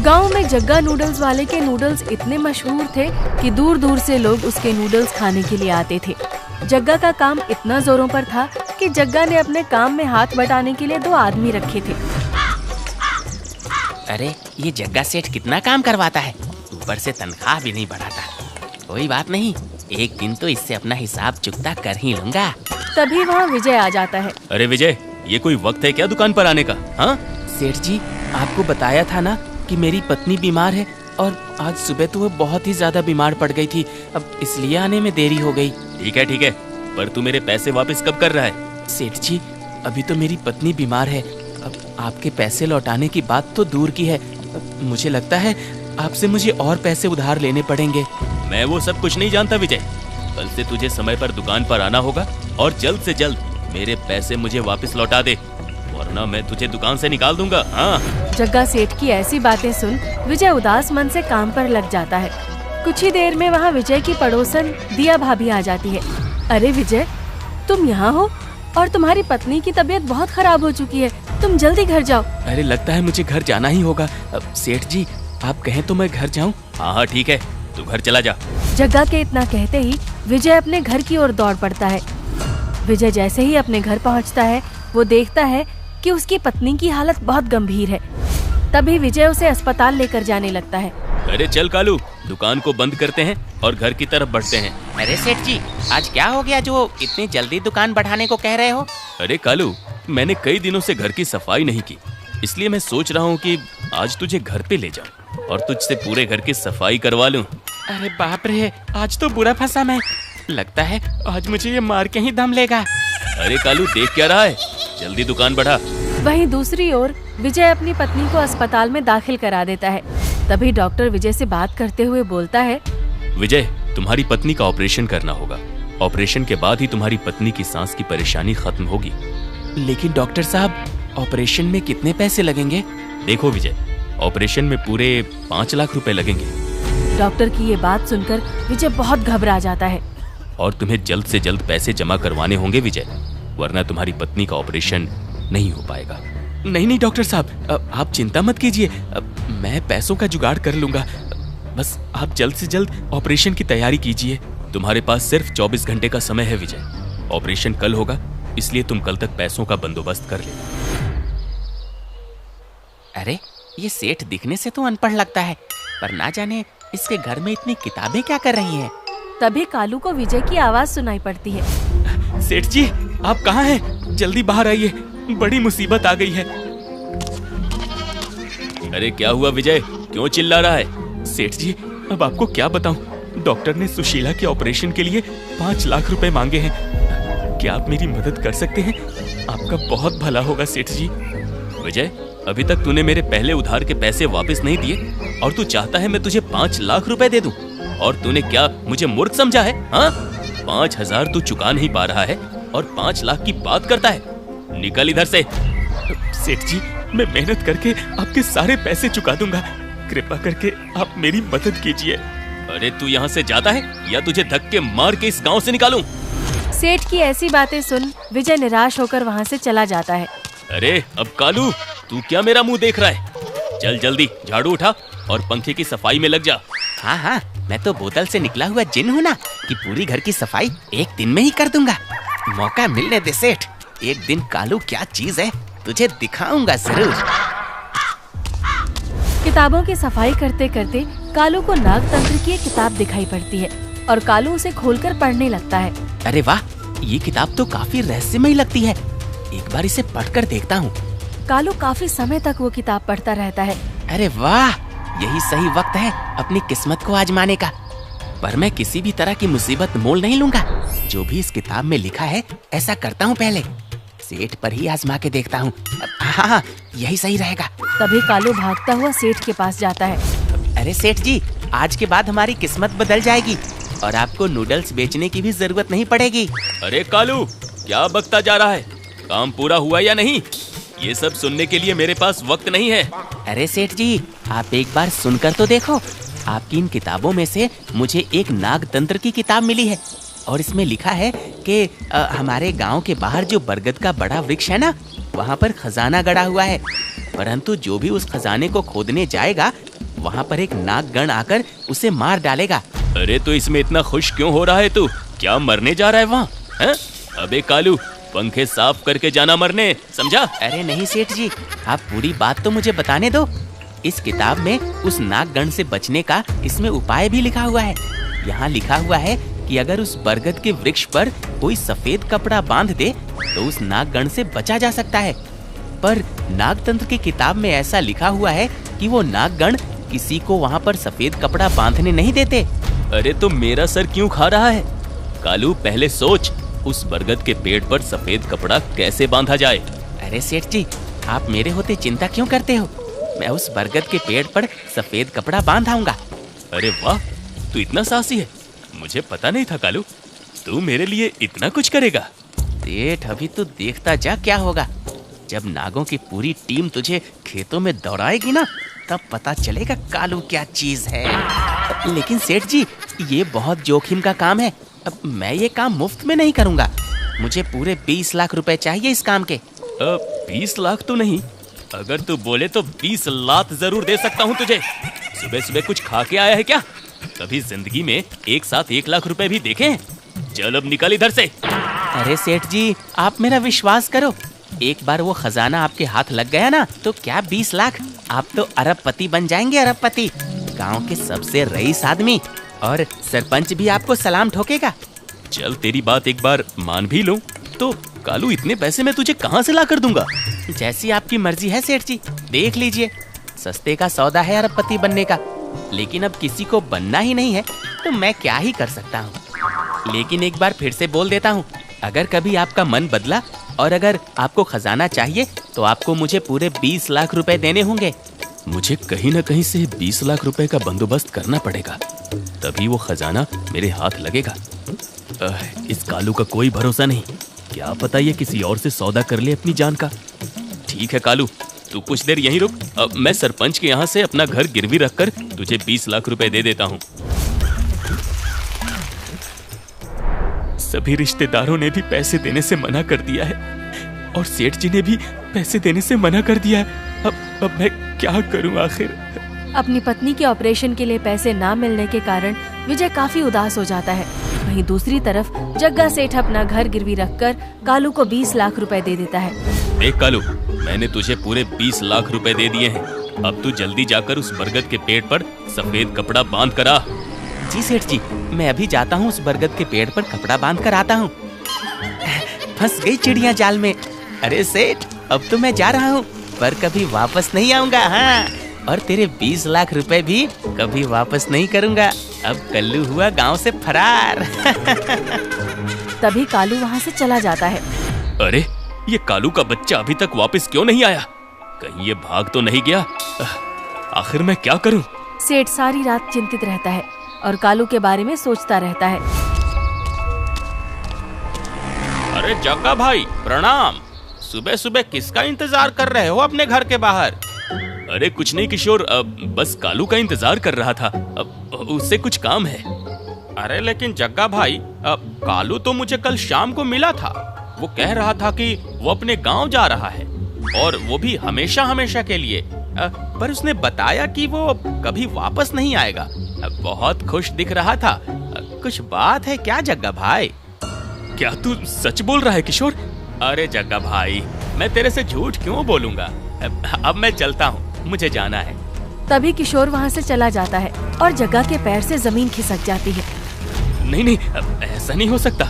गांव में जग्गा नूडल्स वाले के नूडल्स इतने मशहूर थे कि दूर दूर से लोग उसके नूडल्स खाने के लिए आते थे। जग्गा का काम इतना जोरों पर था कि जग्गा ने अपने काम में हाथ बटाने के लिए 2 आदमी रखे थे। अरे ये जग्गा सेठ कितना काम करवाता है, ऊपर से तनख्वाह भी नहीं बढ़ाता। कोई बात नहीं, एक दिन तो इससे अपना हिसाब चुकता कर ही लूंगा। तभी वहाँ विजय आ जाता है। अरे विजय, ये कोई वक्त है क्या दुकान पर आने का? हाँ सेठ जी, आपको बताया था ना कि मेरी पत्नी बीमार है और आज सुबह तो वो बहुत ही ज्यादा बीमार पड़ गई थी, अब इसलिए आने में देरी हो गई। ठीक है, पर तू मेरे पैसे वापस कब कर रहा है? सेठ जी, अभी तो मेरी पत्नी बीमार है, अब आपके पैसे लौटाने की बात तो दूर की है, मुझे लगता है आपसे मुझे और पैसे उधार लेने पड़ेंगे। मैं वो सब कुछ नहीं जानता विजय, कल से तुझे समय पर दुकान पर आना होगा और जल्द से जल्द मेरे पैसे मुझे वापस लौटा दे, वरना मैं तुझे दुकान से निकाल दूंगा। हाँ। जग्गा सेठ की ऐसी बातें सुन विजय उदास मन से काम पर लग जाता है। कुछ ही देर में वहाँ विजय की पड़ोसन दिया भाभी आ जाती है। अरे विजय, तुम यहाँ हो और तुम्हारी पत्नी की तबीयत बहुत खराब हो चुकी है, तुम जल्दी घर जाओ। अरे लगता है मुझे घर जाना ही होगा। सेठ जी, आप कहें तो मैं घर जाऊँ? हाँ ठीक है, तू घर चला जा। जग्गा के इतना कहते ही विजय अपने घर की ओर दौड़ पड़ता है। विजय जैसे ही अपने घर पहुँचता है, वो देखता है कि उसकी पत्नी की हालत बहुत गंभीर है। तभी विजय उसे अस्पताल लेकर जाने लगता है। अरे चल कालू, दुकान को बंद करते हैं और घर की तरफ बढ़ते हैं। अरे सेठ जी, आज क्या हो गया जो इतनी जल्दी दुकान बढ़ाने को कह रहे हो? अरे कालू, मैंने कई दिनों से घर की सफाई नहीं की, इसलिए मैं सोच रहा हूँ कि आज तुझे घर पे ले जाऊँ और तुझसे पूरे घर की सफाई करवा लूँ। अरे बाप रे, आज तो बुरा फंसा मैं, लगता है आज मुझे ये मार के ही दम लेगा। अरे कालू, देख क्या रहा है, जल्दी दुकान बढ़ा। वहीं दूसरी ओर विजय अपनी पत्नी को अस्पताल में दाखिल करा देता है। तभी डॉक्टर विजय से बात करते हुए बोलता है, विजय, तुम्हारी पत्नी का ऑपरेशन करना होगा। ऑपरेशन के बाद ही तुम्हारी पत्नी की सांस की परेशानी खत्म होगी। लेकिन डॉक्टर साहब, ऑपरेशन में कितने पैसे लगेंगे? देखो विजय, ऑपरेशन में पूरे 5 लाख रुपए लगेंगे। डॉक्टर की ये बात सुनकर विजय बहुत घबरा जाता है। और तुम्हें जल्द से जल्द पैसे जमा करवाने होंगे विजय, वरना तुम्हारी पत्नी का ऑपरेशन नहीं हो पाएगा। नहीं डॉक्टर साहब, आप चिंता मत कीजिए, मैं पैसों का जुगाड़ कर लूंगा, बस आप जल्द से जल्द ऑपरेशन की तैयारी कीजिए। तुम्हारे पास सिर्फ 24 घंटे का समय है विजय, ऑपरेशन कल होगा, इसलिए तुम कल तक पैसों का बंदोबस्त कर लेना। अरे ये सेठ दिखने से तो अनपढ़ लगता है, पर ना जाने इसके घर में इतनी किताबें क्या कर रही हैं। तभी कालू को विजय की आवाज सुनाई पड़ती है। सेठ जी, आप कहाँ हैं? जल्दी बाहर आइए, बड़ी मुसीबत आ गई है। अरे क्या हुआ विजय, क्यों चिल्ला रहा है? सेठ जी, अब आपको क्या बताऊं, डॉक्टर ने सुशीला के ऑपरेशन के लिए 5 लाख रुपए मांगे हैं। क्या आप मेरी मदद कर सकते हैं? आपका बहुत भला होगा सेठ जी। विजय, अभी तक तूने मेरे पहले उधार के पैसे वापस नहीं दिए और तू चाहता है मैं तुझे 5 लाख रुपए दे दूं? और तूने क्या मुझे मूर्ख समझा है? हाँ, 5,000 तू चुका नहीं पा रहा है और 5 लाख की बात करता है? निकल इधर से। सेठ जी, मैं मेहनत करके आपके सारे पैसे चुका दूंगा, कृपा करके आप मेरी मदद कीजिए। अरे तू यहाँ से जाता है या तुझे धक्के मार के इस गांव से निकालूं? सेठ की ऐसी बातें सुन विजय निराश होकर वहाँ से चला जाता है। अरे अब कालू, तू क्या मेरा मुंह देख रहा है? चल जल्दी झाड़ू उठा और पंखे की सफाई में लग जा। हाँ, मैं तो बोतल से निकला हुआ जिन हूँ ना कि पूरी घर की सफाई एक दिन में ही कर दूंगा। मौका मिलने दे सेठ, एक दिन कालू क्या चीज है तुझे दिखाऊंगा जरूर। किताबों की सफाई करते करते कालू को नागतंत्र की एक किताब दिखाई पड़ती है और कालू उसे खोलकर पढ़ने लगता है। अरे वाह, ये किताब तो काफी रहस्यमयी लगती है, एक बार इसे पढ़कर देखता हूँ। कालू काफी समय तक वो किताब पढ़ता रहता है। अरे वाह, यही सही वक्त है अपनी किस्मत को आजमाने का। पर मैं किसी भी तरह की मुसीबत मोल नहीं लूंगा, जो भी इस किताब में लिखा है ऐसा करता हूँ, पहले सेठ पर ही आजमा के देखता हूँ। हाँ, यही सही रहेगा। तभी कालू भागता हुआ सेठ के पास जाता है। अरे सेठ जी, आज के बाद हमारी किस्मत बदल जाएगी और आपको नूडल्स बेचने की भी जरूरत नहीं पड़ेगी। अरे कालू, क्या बकता जा रहा है? काम पूरा हुआ या नहीं? ये सब सुनने के लिए मेरे पास वक्त नहीं है। अरे सेठ जी, आप एक बार सुनकर तो देखो। आपकी इन किताबों में से मुझे एक नागतंत्र की किताब मिली है और इसमें लिखा है कि हमारे गांव के बाहर जो बरगद का बड़ा वृक्ष है ना, वहाँ पर खजाना गड़ा हुआ है। परंतु जो भी उस खजाने को खोदने जाएगा वहाँ पर एक नागगण आकर उसे मार डालेगा। अरे तो इसमें इतना खुश क्यों हो रहा है तू? क्या मरने जा रहा है वहाँ? हैं? अबे कालू, पंखे साफ करके जाना मरने, समझा? अरे नहीं सेठ जी, आप पूरी बात तो मुझे बताने दो। इस किताब में उस नागगण से बचने का इसमें उपाय भी लिखा हुआ है। यहाँ लिखा हुआ है कि अगर उस बरगद के वृक्ष पर कोई सफेद कपड़ा बांध दे तो उस नागगण से बचा जा सकता है। पर नागतंत्र की किताब में ऐसा लिखा हुआ है कि वो नागगण किसी को वहाँ पर सफेद कपड़ा बांधने नहीं देते। अरे तो मेरा सर क्यों खा रहा है? कालू, पहले सोच, उस बरगद के पेड़ पर सफेद कपड़ा कैसे बांधा जाए? अरे सेठ जी, आप मेरे होते चिंता क्यों करते हो? मैं उस बरगद के पेड़ पर सफेद कपड़ा बांध आऊंगा। अरे वाह, तू इतना साहसी है, मुझे पता नहीं था कालू, तू मेरे लिए इतना कुछ करेगा। सेठ, अभी तो देखता जा क्या होगा। जब नागों की पूरी टीम तुझे खेतों में दौड़ाएगी ना, तब पता चलेगा कालू क्या चीज है। लेकिन सेठ जी, ये बहुत जोखिम का काम है। अब मैं ये काम मुफ्त में नहीं करूंगा। मुझे पूरे 20 लाख रुपए चाहिए इस काम के। 20 लाख तो नहीं, अगर तू बोले तो 20 लाख जरूर दे सकता हूँ तुझे। सुबह सुबह कुछ खा के आया है क्या? कभी जिंदगी में एक साथ 1 लाख रुपए भी देखे हैं? चल अब निकल इधर से। अरे सेठ जी, आप मेरा विश्वास करो। एक बार वो खजाना आपके हाथ लग गया ना, तो क्या 20 लाख, आप तो अरबपति बन जाएंगे, अरबपति। गांव के सबसे रईस आदमी, और सरपंच भी आपको सलाम ठोकेगा। चल तेरी बात एक बार मान भी लूं, तो कालू इतने पैसे मैं तुझे कहाँ से ला कर दूंगा? जैसी आपकी मर्जी है सेठ जी, देख लीजिए। सस्ते का सौदा है अरबपति बनने का, लेकिन अब किसी को बनना ही नहीं है तो मैं क्या ही कर सकता हूँ। लेकिन एक बार फिर से बोल देता हूँ, अगर कभी आपका मन बदला और अगर आपको खजाना चाहिए तो आपको मुझे पूरे 20 लाख रुपए देने होंगे। मुझे कहीं न कहीं से 20 लाख रुपए का बंदोबस्त करना पड़ेगा, तभी वो खजाना मेरे हाथ लगेगा। इस कालू का कोई भरोसा नहीं, क्या पता ये किसी और से सौदा कर ले अपनी जान का। ठीक है कालू, तू कुछ देर यहीं रुक, मैं सरपंच के यहाँ से अपना घर गिरवी रखकर तुझे 20 लाख रुपए दे देता हूँ। सभी रिश्तेदारों ने भी पैसे देने से मना कर दिया है और सेठ जी ने भी पैसे देने से मना कर दिया है। अब मैं क्या करूं आखिर? अपनी पत्नी के ऑपरेशन के लिए पैसे ना मिलने के कारण विजय काफी उदास हो जाता है। वहीं दूसरी तरफ जग्गा सेठ अपना घर गिरवी रखकर कालू को 20 लाख रुपए दे देता है। देख कालू, मैंने तुझे पूरे 20 लाख रुपए दे दिए हैं। अब तू जल्दी जाकर उस बरगद के पेड़ पर सफेद कपड़ा बांध कर आ। जी सेठ जी, मैं अभी जाता हूँ, उस बरगद के पेड़ पर कपड़ा बांध कर आता हूँ। फंस गई चिड़िया जाल में। अरे सेठ, अब तो मैं जा रहा हूँ, पर कभी वापस नहीं आऊंगा। हाँ, और तेरे 20 लाख रुपए भी कभी वापस नहीं करूंगा। अब कल्लू हुआ गांव से फरार। तभी कालू वहाँ से चला जाता है। अरे, ये कालू का बच्चा अभी तक वापस क्यों नहीं आया? कहीं ये भाग तो नहीं गया? आखिर मैं क्या करूं? सेठ सारी रात चिंतित रहता है और कालू के बारे में सोचता रहता है। अरे जग्गा भाई, प्रणाम। सुबह सुबह किसका इंतजार कर रहे हो अपने घर के बाहर? अरे कुछ नहीं किशोर, बस कालू का इंतजार कर रहा था। उससे कुछ काम है। अरे लेकिन जग्गा भाई, कालू तो मुझे कल शाम को मिला था। वो कह रहा था कि वो अपने गांव जा रहा है और वो भी हमेशा हमेशा के लिए। पर उसने बताया कि वो कभी वापस नहीं आएगा। बहुत खुश दिख रहा था। कुछ बात है क्या जग्गा भाई? क्या तू सच बोल रहा है किशोर? अरे जग्गा भाई, मैं तेरे से झूठ क्यों बोलूंगा। अब मैं चलता हूँ, मुझे जाना है। तभी किशोर वहाँ से चला जाता है और जग्गा के पैर से जमीन खिसक जाती है। नहीं नहीं, ऐसा नहीं हो सकता।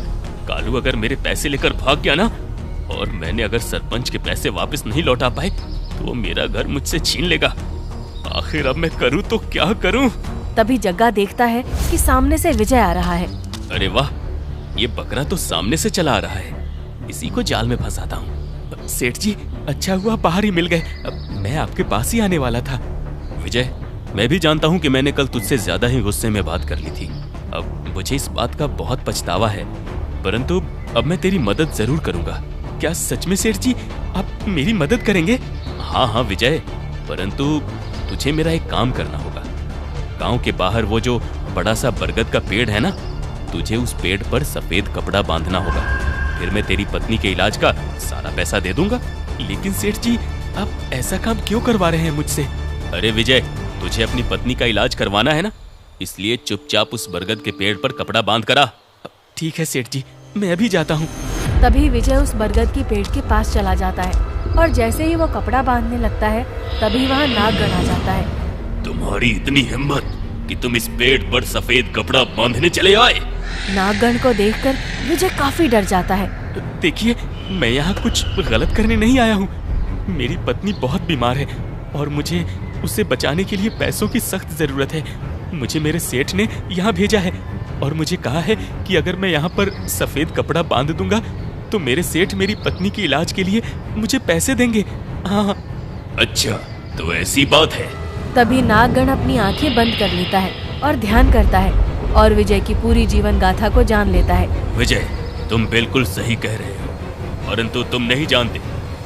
कालू अगर मेरे पैसे लेकर भाग गया ना, और मैंने अगर सरपंच के पैसे वापस नहीं लौटा पाए, तो वो मेरा घर मुझसे छीन लेगा। आखिर अब मैं करूँ तो क्या करूँ? तभी जग्गा देखता है कि सामने से विजय आ रहा है। अरे वाह, ये बकरा तो सामने से चला आ रहा है। इसी को जाल में फंसाता हूँ। सेठ जी, अच्छा हुआ बाहर ही मिल गए। मैं आपके पास ही आने वाला था। विजय, मैं भी जानता हूँ कि मैंने कल तुझसे ज्यादा ही गुस्से में बात कर ली थी। अब मुझे इस बात का बहुत पछतावा है, परंतु अब मैं तेरी मदद जरूर करूंगा। क्या सच में सेठ जी आप मेरी मदद करेंगे? हाँ हाँ विजय, परंतु तुझे मेरा एक काम करना होगा। गांव के बाहर वो जो बड़ा सा बरगद का पेड़ है ना, तुझे उस पेड़ पर सफेद कपड़ा बांधना होगा। फिर मैं तेरी पत्नी के इलाज का सारा पैसा दे दूंगा। लेकिन सेठ जी, आप ऐसा काम क्यों करवा रहे हैं मुझसे? अरे विजय, तुझे अपनी पत्नी का इलाज करवाना है ना, इसलिए चुपचाप उस बरगद के पेड़ पर कपड़ा बांध कर आ। ठीक है सेठ जी, मैं अभी जाता हूँ। तभी विजय उस बरगद के पेड़ के पास चला जाता है और जैसे ही वो कपड़ा बांधने लगता है तभी वहाँ नागगण आ जाता है। तुम्हारी इतनी हिम्मत कि तुम इस पेड़ पर सफेद कपड़ा बांधने चले आए? नागगण को देखकर विजय काफी डर जाता है। देखिए, मैं यहाँ कुछ गलत करने नहीं आया हूँ। मेरी पत्नी बहुत बीमार है और मुझे उसे बचाने के लिए पैसों की सख्त जरूरत है। मुझे मेरे सेठ ने यहाँ भेजा है और मुझे कहा है कि अगर मैं यहाँ पर सफेद कपड़ा बांध दूंगा तो मेरे सेठ मेरी पत्नी के इलाज के लिए मुझे पैसे देंगे। हाँ। अच्छा, तो ऐसी बात है। तभी नागगण अपनी आंखें बंद कर लेता है और ध्यान करता है और विजय की पूरी जीवन गाथा को जान लेता है। विजय, तुम बिल्कुल सही कह रहे हो, परंतु तुम नहीं जानते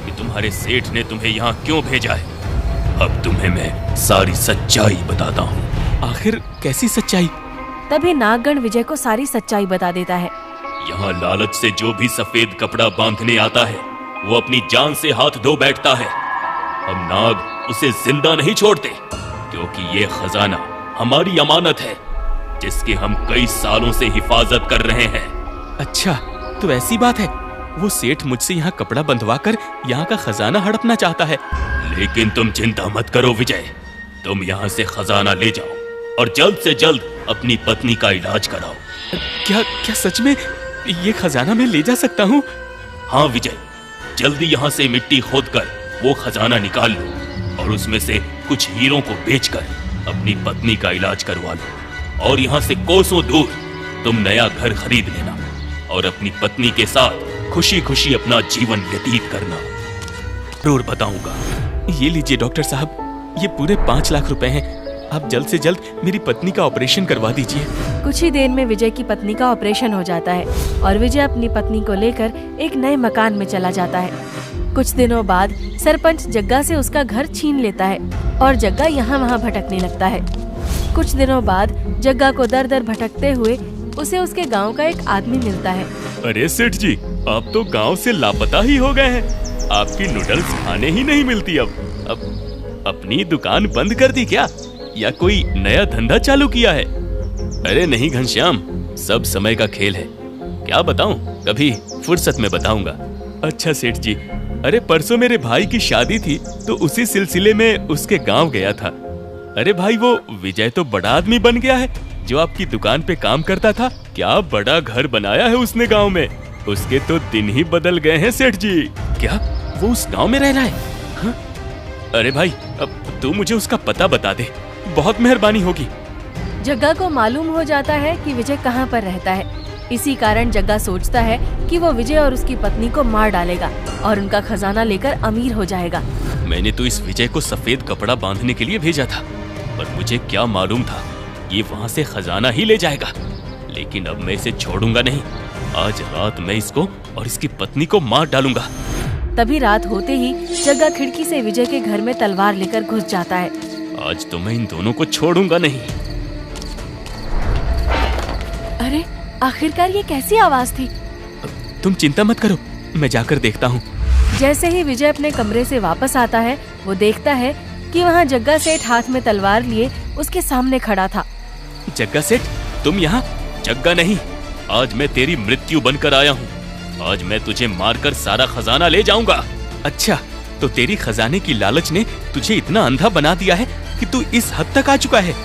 कि तुम्हारे सेठ ने तुम्हें यहाँ क्यों भेजा है। अब तुम्हें मैं सारी सच्चाई बताता हूँ। आखिर कैसी सच्चाई? तभी नागगण विजय को सारी सच्चाई बता देता है। यहाँ लालच से जो भी सफेद कपड़ा बांधने आता है वो अपनी जान से हाथ धो बैठता है। हम नाग उसे जिंदा नहीं छोड़ते, क्योंकि ये खजाना हमारी अमानत है जिसकी हम कई सालों से हिफाजत कर रहे हैं। अच्छा, तो ऐसी बात है। वो सेठ मुझसे यहाँ कपड़ा बंधवा कर यहाँ का खजाना हड़पना चाहता है। लेकिन तुम चिंता मत करो विजय, तुम यहाँ से खजाना ले जाओ और जल्द से जल्द अपनी पत्नी का इलाज कराओ। क्या सच में ये खजाना मैं ले जा सकता हूँ? हाँ विजय, जल्दी यहाँ से मिट्टी खोदकर वो खजाना निकाल लो और उसमें से कुछ हीरों को बेचकर अपनी पत्नी का इलाज करवा लो और यहाँ से कोसों दूर तुम नया घर खरीद लेना और अपनी पत्नी के साथ खुशी खुशी अपना जीवन व्यतीत करना। जरूर बताऊंगा। ये लीजिए डॉक्टर साहब, ये पूरे 5 लाख रुपए हैं। आप जल्द से जल्द मेरी पत्नी का ऑपरेशन करवा दीजिए। कुछ ही देर में विजय की पत्नी का ऑपरेशन हो जाता है और विजय अपनी पत्नी को लेकर एक नए मकान में चला जाता है। कुछ दिनों बाद सरपंच जग्गा से उसका घर छीन लेता है और जग्गा यहाँ वहाँ भटकने लगता है। कुछ दिनों बाद जग्गा को दर दर भटकते हुए उसे उसके गांव का एक आदमी मिलता है। अरे सेठ जी, आप तो गांव से लापता ही हो गए हैं। आपकी नूडल्स खाने ही नहीं मिलती। अब अपनी दुकान बंद कर दी क्या, या कोई नया धंधा चालू किया है? अरे नहीं घनश्याम, सब समय का खेल है। क्या बताऊं, कभी फुर्सत में बताऊंगा। अच्छा सेठ जी, अरे परसों मेरे भाई की शादी थी तो उसी सिलसिले में उसके गांव गया था। अरे भाई, वो विजय तो बड़ा आदमी बन गया है जो आपकी दुकान पे काम करता था। क्या बड़ा घर बनाया है उसने गांव में। उसके तो दिन ही बदल गए हैं सेठ जी। क्या वो उस गांव में रह रहा है? हाँ? अरे भाई, अब तू मुझे उसका पता बता दे, बहुत मेहरबानी होगी। जग्गा को मालूम हो जाता है कि विजय कहाँ पर रहता है। इसी कारण जग्गा सोचता है कि वो विजय और उसकी पत्नी को मार डालेगा और उनका खजाना लेकर अमीर हो जाएगा। मैंने तो इस विजय को सफेद कपड़ा बांधने के लिए भेजा था, पर मुझे क्या मालूम था ये वहाँ से खजाना ही ले जाएगा। लेकिन अब मैं इसे छोड़ूंगा नहीं। आज रात मैं इसको और इसकी पत्नी को मार डालूंगा। तभी रात होते ही जग्गा खिड़की से विजय के घर में तलवार लेकर घुस जाता है। आज तो मैं इन दोनों को छोड़ूंगा नहीं। अरे आखिरकार ये कैसी आवाज थी? तुम चिंता मत करो, मैं जाकर देखता हूँ। जैसे ही विजय अपने कमरे से वापस आता है, वो देखता है कि वहाँ जग्गा सेठ हाथ में तलवार लिए उसके सामने खड़ा था। जग्गा सेठ, तुम यहाँ? जग्गा नहीं, आज मैं तेरी मृत्यु बनकर आया हूँ। आज मैं तुझे मारकर सारा खजाना ले जाऊंगा। अच्छा, तो तेरी खजाने की लालच ने तुझे इतना अंधा बना दिया है कि तू इस हद तक आ चुका है।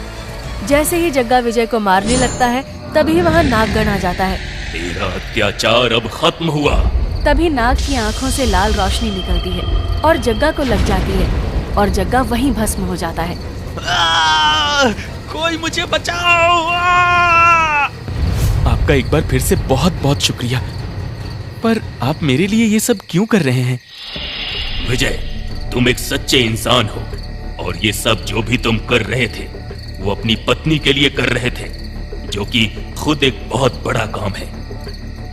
जैसे ही जग्गा विजय को मारने लगता है, तभी वहाँ नागगण आ जाता है। तेरा अत्याचार अब खत्म हुआ। तभी नाग की आंखों से लाल रोशनी निकलती है और जग्गा को लग जाती है और जग्गा वहीं भस्म हो जाता है। कोई मुझे बचाओ! आपका एक बार फिर से बहुत बहुत शुक्रिया, पर आप मेरे लिए ये सब क्यों कर रहे हैं? विजय, तुम एक सच्चे इंसान हो और ये सब जो भी तुम कर रहे थे वो अपनी पत्नी के लिए कर रहे थे, जो कि खुद एक बहुत बड़ा काम है।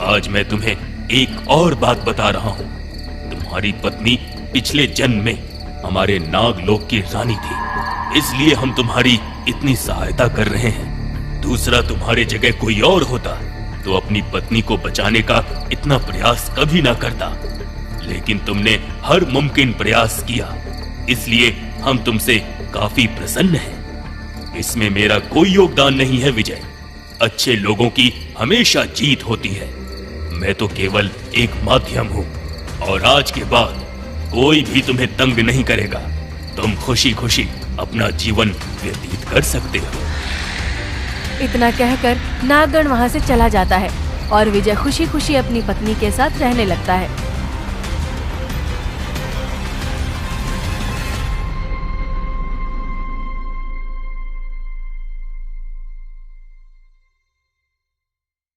आज मैं तुम्हें एक और बात बता रहा हूँ। तुम्हारी पत्नी पिछले जन्म में हमारे नागलोक की रानी थी, इसलिए हम तुम्हारी इतनी सहायता कर रहे हैं। दूसरा तुम्हारे जगह कोई और होता तो अपनी पत्नी को बचाने का इतना प्रयास कभी ना करता। लेकिन तुमने हर मुमकिन प्रयास किया, इसलिए हम तुमसे काफी प्रसन्न हैं। इसमें मेरा कोई योगदान नहीं है विजय। अच्छे लोगों की हमेशा जीत होती है। मैं तो केवल एक माध्यम हूँ और आज के बाद कोई भी तुम्हें तंग नहीं करेगा। तुम खुशी खुशी अपना जीवन व्यतीत कर सकते हो। इतना कहकर नागगण वहाँ से चला जाता है और विजय खुशी खुशी अपनी पत्नी के साथ रहने लगता है।